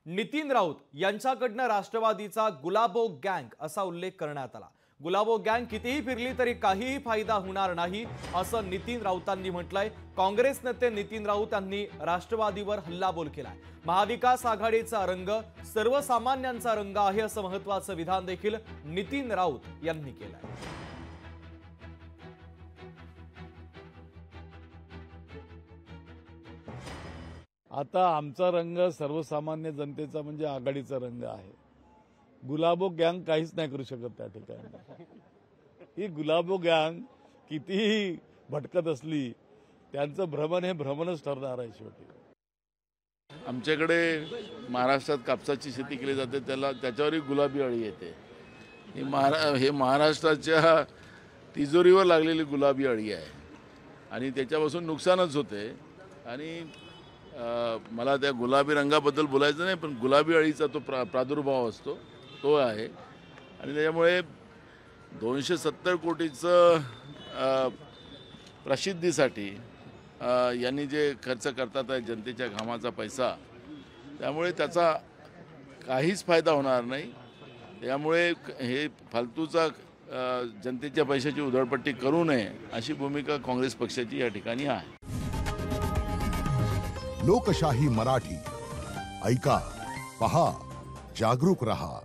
नितीन राऊत यांच्याकडनं राष्ट्रवादीचा गुलाबो गँग असा उल्लेख करण्यात आला। गुलाबो गँग कितीही फिरली तरी काहीही फायदा होणार नाही असं नितीन राऊतांनी म्हटलंय। काँग्रेस नेते नितीन राऊत यांनी राष्ट्रवादीवर हल्लाबोल केलाय। महाविकास आघाडीचा रंग सर्वसामान्यांचा रंग आहे असं महत्त्वाचं विधान देखील नितीन राऊत यांनी केलंय। आता आमचा रंग सर्वसामान्य जनतेचा म्हणजे आघाडीचा रंग आहे। गुलाबो गँग काहीच नाही करू शकत त्या ठिकाणी। ही गुलाबो गँग कितीही भटकत असली त्यांचं भ्रमण हे भ्रमणच ठरणार आहे शेवटी। आमच्याकडे महाराष्ट्रात कापसाची शेती केली जाते, त्याच्यावरही गुलाबी अळी येते। हे महाराष्ट्राच्या तिजोरीवर लागलेली गुलाबी अळी आहे आणि त्याच्यापासून नुकसानच होते। आणि मला त्या गुलाबी रंगाबद्दल बोलायचं नाही, पण गुलाबी अळीचा तो प्रादुर्भाव असतो तो आहे। आणि त्यामुळे 270 कोटीचं प्रसिद्धीसाठी यांनी जे खर्च करतात आहे जनतेच्या घामाचा पैसा, त्यामुळे त्याचा काहीच फायदा होणार नाही। त्यामुळे हे फालतूचा जनतेच्या पैशाची उधळपट्टी करू नये अशी भूमिका काँग्रेस पक्षाची या ठिकाणी आहे। लोकशाही मराठी ऐका, पहा, जागरूक रहा।